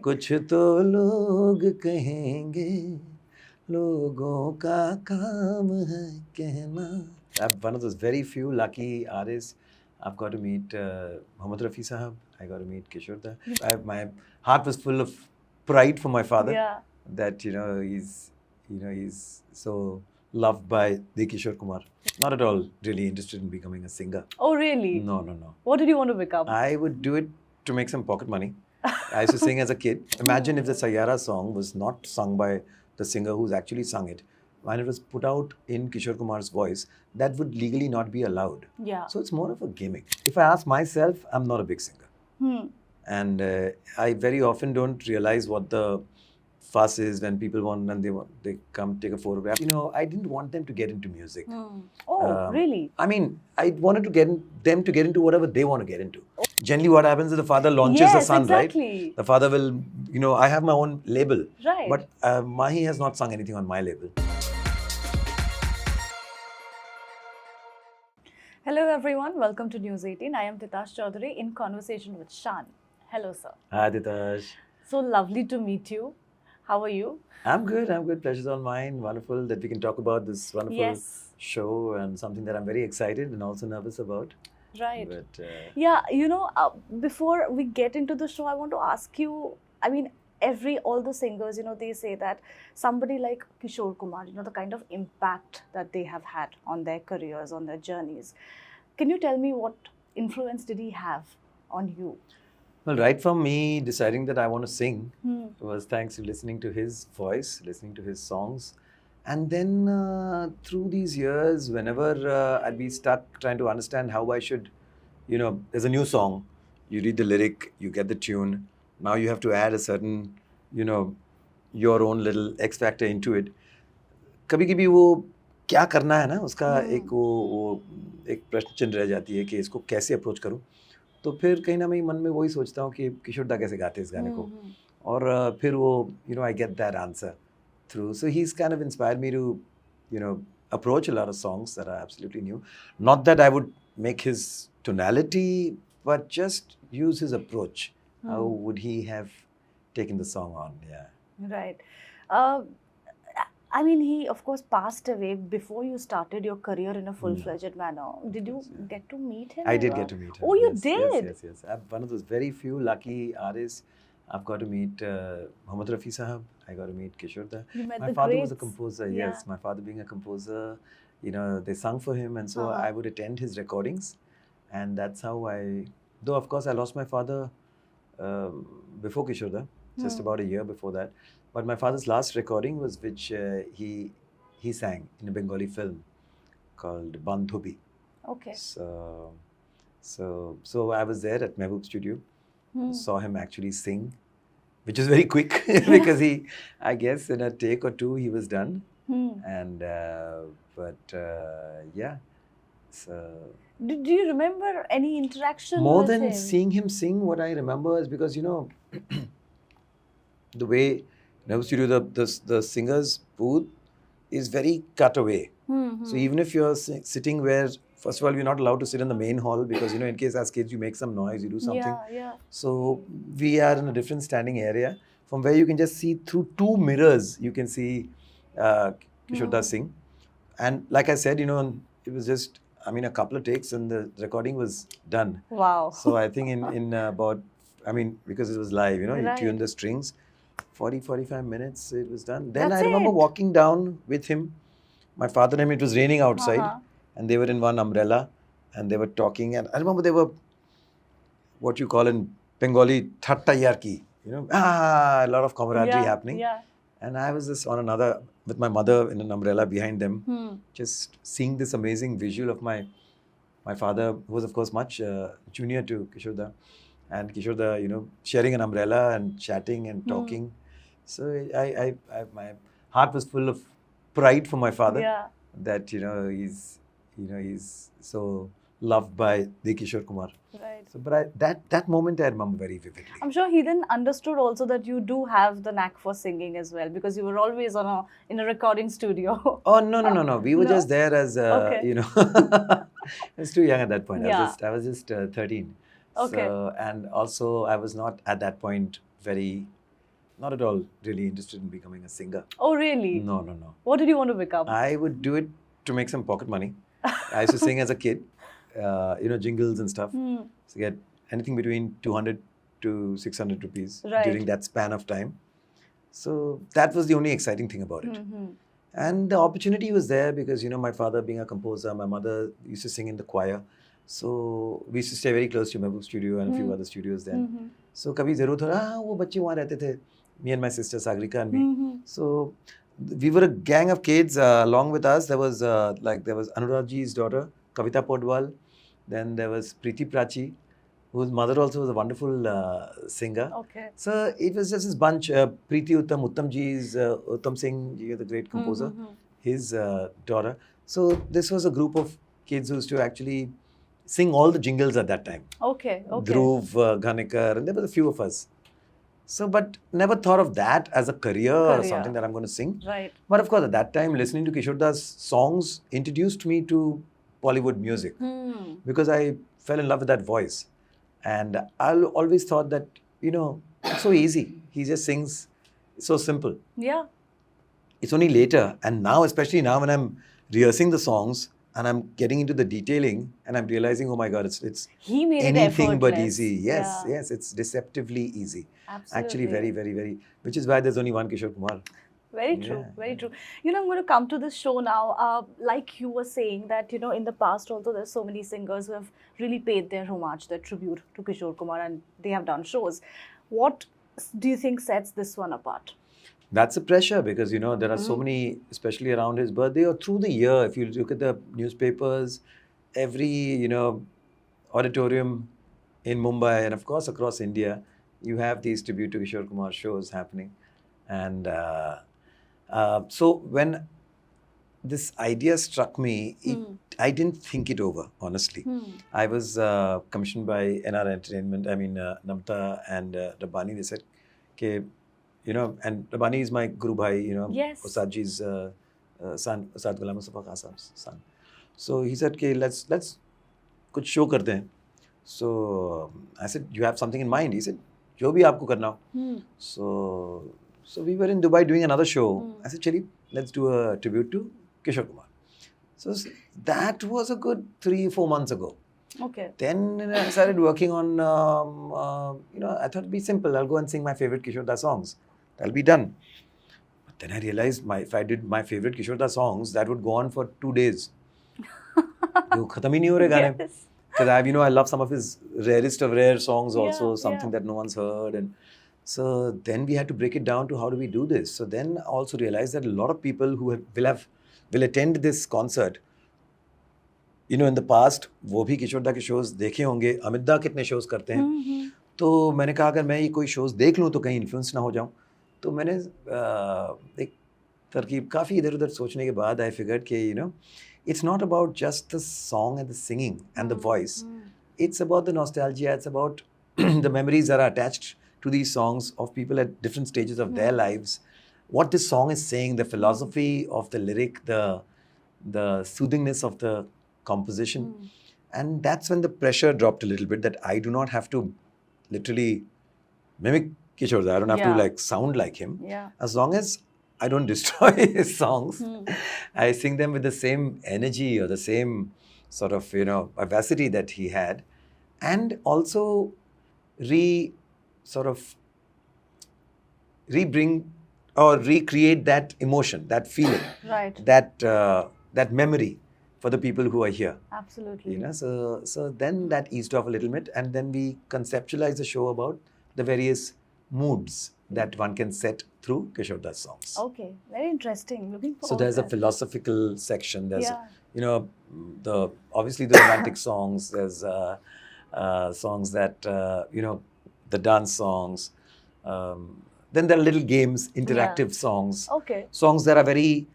कुछ तो लोग कहेंगे, लोगों का काम है कहना. I'm one of those very few lucky artists. I've got to meet Mohammad Rafi Sahab. I got to meet Kishore Da. My heart was full of pride for my father. Yeah. That he's so loved by the Kishore Kumar. Not at all really interested in becoming a singer. Oh, really? No. What did you want to become? I would do it to make some pocket money. I used to sing as a kid. Imagine if the Saiyaara song was not sung by the singer who's actually sung it. When it was put out in Kishore Kumar's voice, that would legally not be allowed. Yeah. So it's more of a gimmick. If I ask myself, I'm not a big singer. And I very often don't realize what the fuss is when people want and they come take a photograph. I didn't want them to get into music. Oh, really? I mean, I wanted to them to get into whatever they want to get into. Generally, what happens is the father launches the son, exactly. right? The father will, I have my own label. Right. But Mahee has not sung anything on my label. Hello everyone, welcome to News 18. I am Titas Chowdhury in conversation with Shaan. Hello sir. Hi Titas. So lovely to meet you. How are you? I'm good. Pleasure's all mine. Wonderful that we can talk about this wonderful show and something that I'm very excited and also nervous about. Right. But, yeah, before we get into the show, I want to ask you, I mean, all the singers, they say that somebody like Kishore Kumar, the kind of impact that they have had on their careers, on their journeys. Can you tell me what influence did he have on you? Well, right from me deciding that I want to sing was thanks to listening to his voice, listening to his songs. And then through these years, whenever I'd be stuck trying to understand how I should, there's a new song, you read the lyric, you get the tune. Now you have to add a certain, your own little X factor into it. कभी-कभी वो क्या करना है ना, उसका एक प्रश्न चिन्ह रह जाती है कि इसको कैसे अप्रोच करूं. तो फिर कहीं ना कहीं मन में वही सोचता हूँ कि किशोर दा कैसे गाते हैं इस गाने को. और फिर वो, I get that answer through. So he's kind of inspired me to, approach a lot of songs that are absolutely new. Not that I would make his tonality, but just use his approach. How would he have taken the song on? Yeah. Right. I mean, he of course passed away before you started your career in a full-fledged manner. Did you get to meet him? I did get to meet him. Oh, you did? Yes. I'm one of those very few lucky artists. I've got to meet Mohammad Rafi Sahab. I got to meet Kishore Da. My father was a composer. Yeah. Yes, my father being a composer, they sung for him, and so I would attend his recordings, and that's how though of course I lost my father before Kishore Da, just about a year before that. But my father's last recording was which he sang in a Bengali film called Bandhubi. Okay. So I was there at Mehboob Studio, saw him actually sing, which is very quick because I guess in a take or two he was done. And yeah. So. Do you remember any interaction more with than him? Seeing him sing, what I remember is because, the way Mehboob Studio, the singer's booth is very cut away. So even if you're sitting where, first of all, we're not allowed to sit in the main hall because, in case as kids you make some noise, you do something. Yeah. So we are in a different standing area from where you can just see through two mirrors, you can see Kishore Da sing. And like I said, it was just, a couple of takes and the recording was done. Wow. So I think in about, because it was live, you Right. tuned the strings, 45 minutes it was done. Then That's I remember it. walking down with him, my father and him, it was raining outside and they were in one umbrella and they were talking, and I remember they were what you call in Bengali thatta yarki, a lot of camaraderie happening. Yeah. And I was just on another with my mother in an umbrella behind them, just seeing this amazing visual of my father, who was of course much junior to Kishore Da, and Kishore Da, sharing an umbrella and chatting and talking. So my heart was full of pride for my father that he's so loved by the Kishore Kumar. Right. So, but that moment I remember very vividly. I'm sure he then understood also that you do have the knack for singing as well, because you were always in a recording studio. Oh no! We were just there as Okay. I was too young at that point. Yeah. I was just 13. Okay. So, and also I was not at that point very not at all really interested in becoming a singer. Oh, really? No, no, no. What did you want to become? I would do it to make some pocket money. I used to sing as a kid, jingles and stuff. So get anything between 200 to 600 rupees Right. during that span of time. So that was the only exciting thing about it. And the opportunity was there because, my father being a composer, my mother used to sing in the choir. So we used to stay very close to Mehboob Studio and a few other studios then. So kabhi zarur tha, wo bacche wahan rehte the. Me and my sister Sagrika and me. So we were a gang of kids. Along with us, there was Anuragji's daughter, Kavita Podwal. Then there was Preeti Prachi, whose mother also was a wonderful singer. Okay. So it was just this bunch. Preeti Uttamji's Uttam Singh, the great composer, his daughter. So this was a group of kids who used to actually sing all the jingles at that time. Okay. Dhruv, Ghanikar, and there were a few of us. So, but never thought of that as a career or something that I'm going to sing. Right. But of course, at that time, listening to Kishore Das songs introduced me to Bollywood music because I fell in love with that voice. And I always thought that, it's so easy. He just sings, it's so simple. Yeah. It's only later, and now, especially now when I'm rehearsing the songs and I'm getting into the detailing and I'm realizing, oh my God, it's He made anything it but effortless. easy. Yes, Yeah. yes, it's deceptively easy. Absolutely. Actually, very, very, very, which is why there's only one Kishore Kumar. Very true, Yeah, very true. I'm going to come to this show now. Like you were saying that, in the past also there's so many singers who have really paid their homage, their tribute to Kishore Kumar, and they have done shows. What do you think sets this one apart? That's a pressure because, there are so many, especially around his birthday or through the year. If you look at the newspapers, every, auditorium in Mumbai and of course across India, you have these tribute to Kishore Kumar shows happening. And so when this idea struck me, I didn't think it over, honestly. I was commissioned by NR Entertainment, Namta and Rabbani. They said, okay, and Rabbani is my Guru Bhai, Yes. Usadji's son, Usad Ghulam Mustafa Qasam's son. So he said, okay, let's kuch show karte hain. So I said, you have something in mind? He said, jo bhi aapko karna ho. So we were in Dubai doing another show. I said, Chali, let's do a tribute to Kishore Kumar. So that was a good 3-4 months ago. Okay. Then I started working on, I thought it'd be simple. I'll go and sing my favorite Kishore Da songs. That'll be done. But then I realized if I did my favorite Kishore Da songs, that would go on for 2 days. Wo khatam hi nahi ho rahe gaane. Yes. Because I love some of his rarest of rare songs also, Yeah, something that no one's heard. And so then we had to break it down to how do we do this. So then I also realized that a lot of people who will attend this concert, in the past, वो भी किशोर दा के shows देखे होंगे, अमित दा कितने shows करते हैं. तो मैंने कहा अगर मैं ये कोई shows देख लूँ तो कहीं influence ना हो जाऊँ. तो मैंने एक तरकीब काफ़ी इधर उधर सोचने के बाद I figured कि it's not about just the song and the singing and the voice. It's about the nostalgia. It's about the memories that are attached to these songs of people at different stages of their lives. What this song is saying, the philosophy of the lyric, the soothingness of the composition. And that's when the pressure dropped a little bit that I do not have to literally mimic Kishore Da. I don't have to sound like him. Yeah. As long as I don't destroy his songs, I sing them with the same energy or the same sort of, vivacity that he had. And also rebring or recreate that emotion, that feeling, Right. that memory for the people who are here. Absolutely. So then that eased off a little bit, and then we conceptualized the show about the various moods that one can set through Kishore Das songs. Okay, very interesting. Looking forward. So there's to a that. philosophical section. There's obviously the romantic songs. There's songs that the dance songs. Then there are little games, interactive songs. Okay. Songs that are very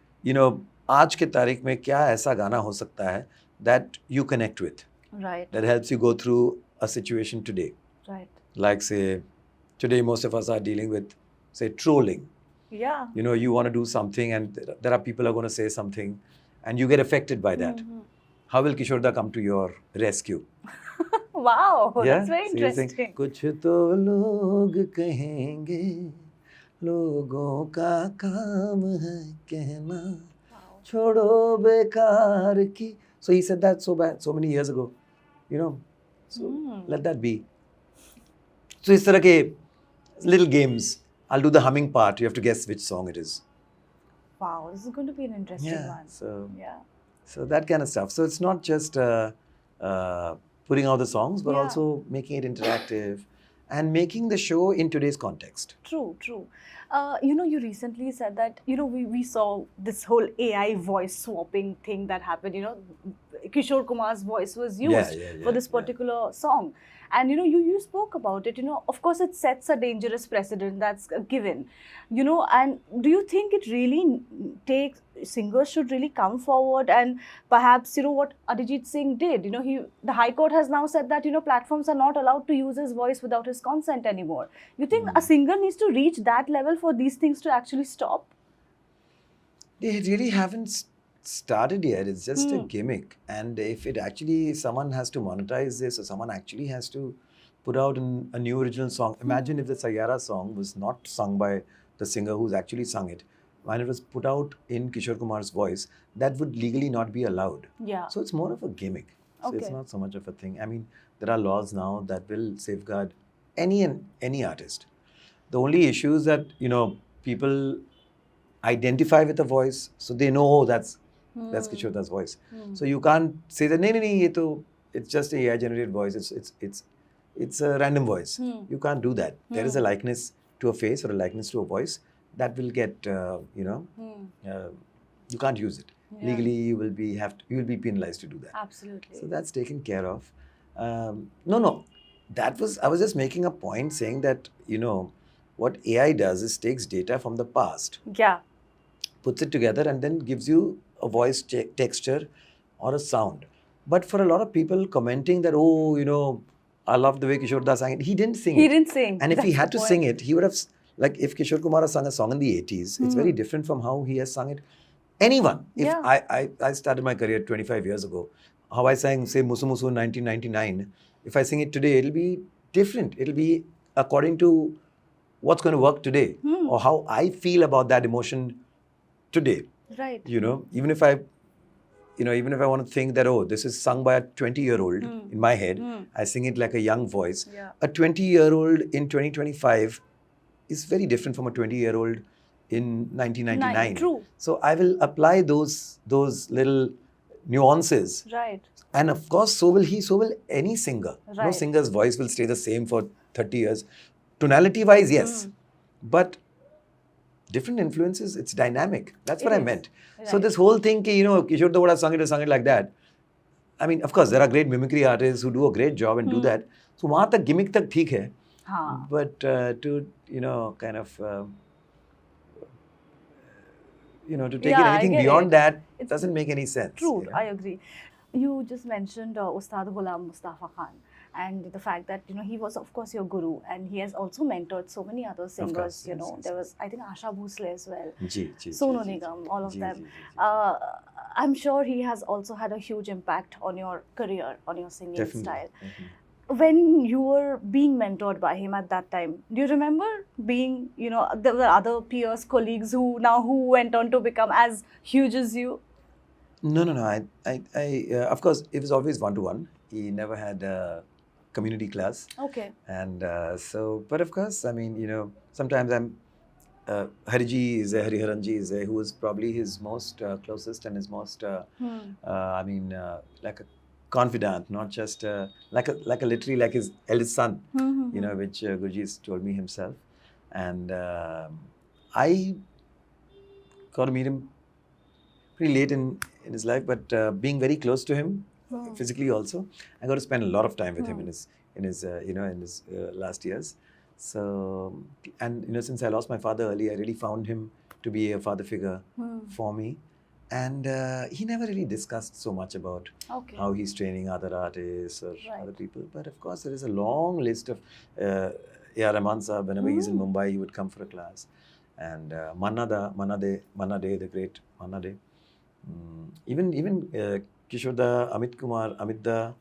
आज के तारीख में क्या ऐसा गाना हो सकता है that you connect with, Right. that helps you go through a situation today. Right. Like say, today most of us are dealing with, say, trolling. Yeah. You want to do something and there are people who are going to say something and you get affected by that. How will Kishore Da come to your rescue? Wow, Yeah? that's very So you sing, interesting. कुछ तो लोग कहेंगे लोगों का काम है कहना Wow. छोड़ो बेकार की. So he said that so many years ago, you know. So let that be. So इस तरह के little games. I'll do the humming part. You have to guess which song it is. Wow, this is going to be an interesting one. Yeah. So that kind of stuff. So it's not just putting out the songs, but Yeah. also making it interactive and making the show in today's context. True, true. You recently said that, we saw this whole AI voice swapping thing that happened. Kishore Kumar's voice was used for this particular song. And, you spoke about it. Of course, it sets a dangerous precedent. That's a given. And do you think it really takes, singers should really come forward and perhaps, what Arijit Singh did? The High Court has now said that, platforms are not allowed to use his voice without his consent anymore. You think a singer needs to reach that level for these things to actually stop? They really haven't started yet. It's just a gimmick. And if it actually, someone has to monetize this or someone actually has to put out a new original song. Imagine if the Saiyaara song was not sung by the singer who's actually sung it. When it was put out in Kishore Kumar's voice, that would legally not be allowed. Yeah. So it's more of a gimmick. So it's not so much of a thing. I mean, there are laws now that will safeguard any artist. The only issue is that, people identify with the voice, so they know, oh, that's Kishore's voice. So you can't say that, no, it's just a AI generated voice. It's a random voice. You can't do that. There is a likeness to a face or a likeness to a voice that will get, you can't use it. Yeah. Legally, you will be penalized to do that. Absolutely. So that's taken care of. No. I was just making a point saying that, what AI does is takes data from the past. Yeah. Puts it together and then gives you a voice texture or a sound. But for a lot of people commenting that, oh, I love the way Kishore Da sang it. He didn't sing it. He didn't sing. And if he had to sing it, he would have, like if Kishore Kumar has sung a song in the 80s, it's very different from how he has sung it. Anyone. If I started my career 25 years ago, how I sang, say, Musu Musu in 1999, if I sing it today, it'll be different. It'll be according to what's going to work today or how I feel about that emotion today. Right. Even if I want to think that, oh, this is sung by a 20-year-old in my head, I sing it like a young voice. Yeah. A 20-year-old in 2025 is very different from a 20-year-old in 1999. True. So I will apply those little nuances. Right. And of course, so will any singer. Right. No singer's voice will stay the same for 30 years. Tonality-wise, yes. But different influences, it's dynamic. That's what I meant. Right. So this whole thing, Kishore Da would have sung it like that. I mean, of course, there are great mimicry artists who do a great job and do that. So वहाँ तक gimmick तक ठीक है. But to kind of to take it anything beyond that, it doesn't make any sense. True, I agree. You just mentioned Ustad Ghulam Mustafa Khan and the fact that he was of course your guru and he has also mentored so many other singers. Course, yes, there was I think Asha Bhosle as well, Sonu Nigam, all of them. I'm sure he has also had a huge impact on your career, on your singing style. When you were being mentored by him at that time, do you remember being, there were other peers, colleagues who went on to become as huge as you? No. I of course, it was always one-to-one. He never had a community class. Okay. And but of course, I mean, sometimes Hariji is there, Hariharanji is there, who was probably his most closest and his most, like a confidant, not just like a literally like his eldest son, which Guruji's told me himself. And I got to meet him pretty late in his life, but being very close to him physically also, I got to spend a lot of time with him in his last years. So, and since I lost my father early, I really found him to be a father figure for me. And he never really discussed so much about how he's training other artists or other people. But of course, there is a long list of A.R. Rahman Sahab. Whenever he's in Mumbai, he would come for a class. And Manna De, the great Manna De. Even Kishore Da, Amit Da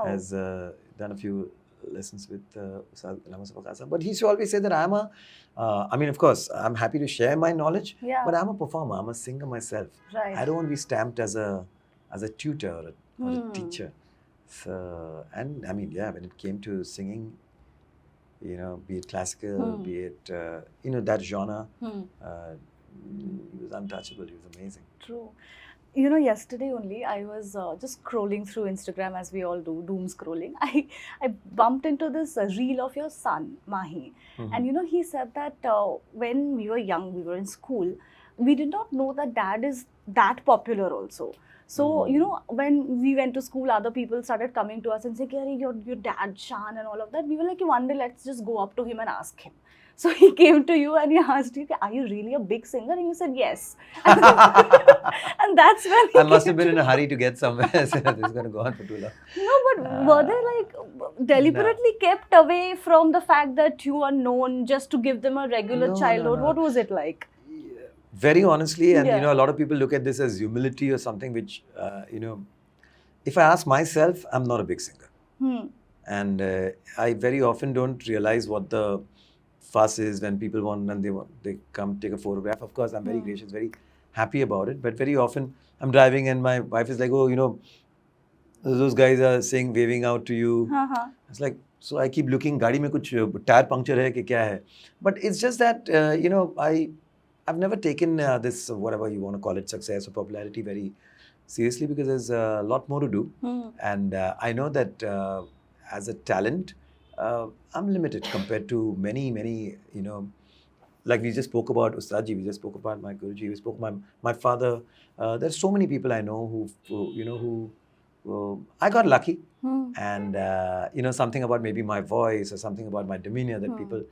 has done a few lessons with Ustad Allama Sabaq Azam. But he used to always say that I'm a, I mean, of course, I'm happy to share my knowledge, Yeah. but I'm a performer, I'm a singer myself. Right. I don't want to be stamped as a tutor or a teacher. So, and I mean, yeah, when it came to singing, you know, be it classical, be it, you know, that genre, he was untouchable, he was amazing. True. You know, yesterday only I was just scrolling through Instagram, as we all do, doom scrolling. I bumped into this reel of your son, Mahee. And you know, he said that when we were young, we were in school, we did not know that dad is that popular also. So, you know, when we went to school, other people started coming to us and saying, "Hey, your dad, Shaan," and all of that. We were like, one day, let's just go up to him and ask him. So he came to you and he asked you, "Are you really a big singer?" And you said, "Yes." And that's when I must have been in a hurry to get somewhere. So this is going to go on for too long. No, but were they like deliberately kept away from the fact that you are known just to give them a regular childhood? What was it like? Very honestly, and you know, a lot of people look at this as humility or something, which, you know, if I ask myself, I'm not a big singer. And I very often don't realize what the fuss is when people want, and they come take a photograph. Of course, I'm very gracious, very happy about it. But very often, I'm driving and my wife is like, "Oh, you know, those guys are saying, waving out to you." It's like, so I keep looking, गाड़ी में कुछ tire puncture है कि क्या है? But it's just that, you know, I've never taken this, whatever you want to call it, success or popularity very seriously, because there's a lot more to do. And I know that as a talent, I'm limited compared to many, you know, like we just spoke about Ustadji, we just spoke about my Guruji, we spoke about my father. There's so many people I know who you know, who I got lucky. And, you know, something about maybe my voice or something about my demeanor that people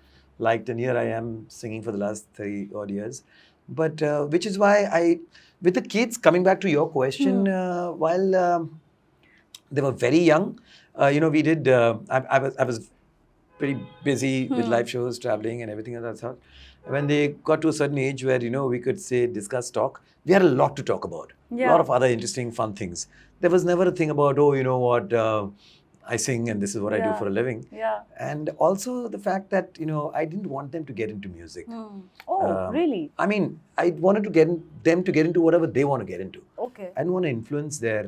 liked. And here I am singing for the last 30 odd years. But which is why with the kids, coming back to your question, while they were very young, you know, we did, I was pretty busy with live shows, traveling and everything of that sort. When they got to a certain age where, you know, we could say, discuss, talk, we had a lot to talk about. A lot of other interesting, fun things. There was never a thing about, oh, you know what, I sing and this is what I do for a living. And also the fact that, you know, I didn't want them to get into music. Oh, really? I mean, I wanted to get them to get into whatever they want to get into. Okay. I didn't want to influence their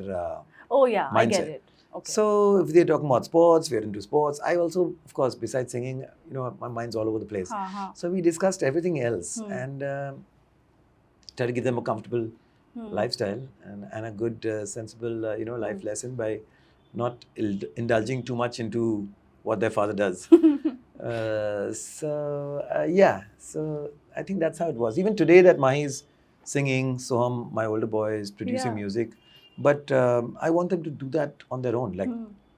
mindset. I get it. Okay. So if they're talking about sports, we're into sports. I also, of course, besides singing, you know, my mind's all over the place. So we discussed everything else and tried to give them a comfortable lifestyle and a good, sensible, you know, life lesson by not indulging too much into what their father does. Yeah, so I think that's how it was. Even today that Mahee is singing, Soham, my older boy, is producing music. But I want them to do that on their own. Like,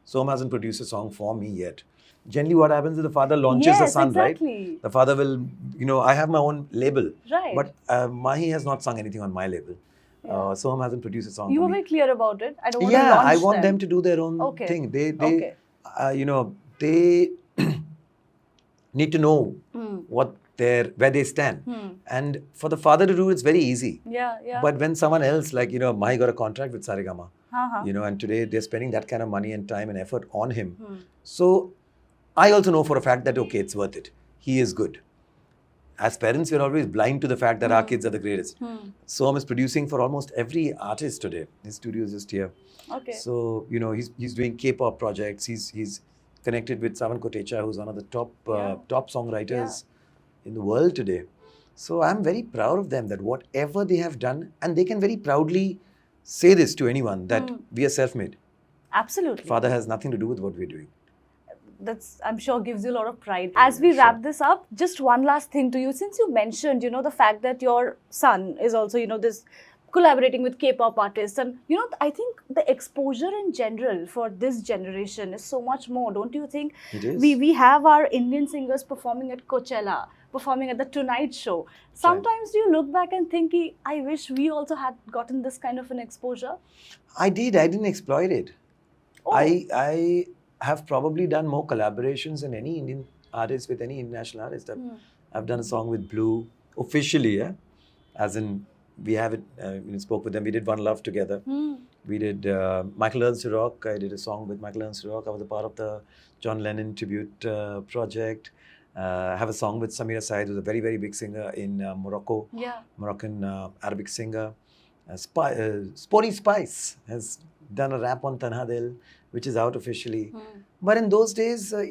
Soham hasn't produced a song for me yet. Generally, what happens is the father launches the son, right? The father will, you know, I have my own label. Right. But Mahee has not sung anything on my label. Soham hasn't produced a song You for were me. very clear about it. I don't want to Yeah, launch I want them to do their own thing. They you know, they need to know what where they stand. And for the father to do it's very easy. But when someone else, like, you know, Mahee got a contract with Saregama, you know, and today they're spending that kind of money and time and effort on him. So I also know for a fact that, okay, it's worth it. He is good. As parents, we're always blind to the fact that our kids are the greatest. Soham is producing for almost every artist today. His studio is just here. Okay. So, you know, he's doing K-pop projects. He's connected with Savan Kotecha, who's one of the top songwriters in the world today. So I'm very proud of them that whatever they have done, and they can very proudly say this to anyone, that we are self-made. Absolutely. Father has nothing to do with what we're doing. That's, I'm sure, gives you a lot of pride. As we wrap this up, just one last thing to you. Since you mentioned, you know, the fact that your son is also, you know, this collaborating with K-pop artists, and, you know, I think the exposure in general for this generation is so much more, don't you think? It is. We have our Indian singers performing at Coachella, performing at the Tonight Show. Sometimes do you look back and think, I wish we also had gotten this kind of an exposure? I did. I didn't exploit it. Oh. I have probably done more collaborations than any Indian artist with any international artist. I've done a song with Blue officially, as in we have it. We spoke with them. We did One Love together. We did Michael Learns to Rock. I did a song with Michael Learns to Rock. I was a part of the John Lennon tribute project. I have a song with Samira Said, who's a very, very big singer in Morocco. Yeah. Moroccan Arabic singer. Sporty Spice has done a rap on Tanha Dil, which is out officially. But in those days, there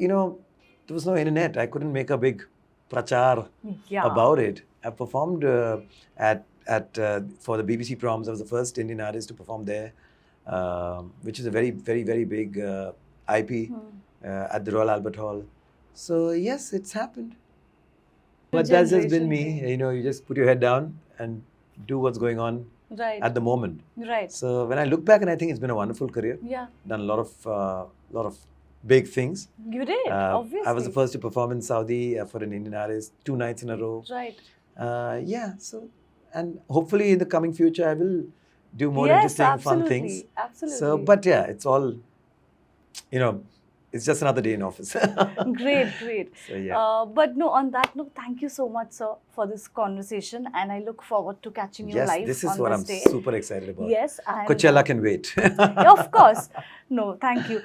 was no internet. I couldn't make a big prachar about it. I performed for the BBC proms. I was the first Indian artist to perform there, which is a very, very, very big IP at the Royal Albert Hall. So yes, it's happened. But that's just been me. You just put your head down and do what's going on at the moment. Right. So when I look back, and I think it's been a wonderful career. Yeah. Done a lot of big things. You did, obviously. I was the first to perform in Saudi for an Indian artist 2 nights in a row. Right. Yeah. So, and hopefully in the coming future, I will do more interesting, fun things. Absolutely. So, but yeah, it's all, it's just another day in office. Great. So, yeah. But no, on that note, thank you so much, sir, for this conversation. And I look forward to catching you live on the stage. Yes, this is what I'm super excited about. Yes. Coachella can wait. Of course. No, thank you.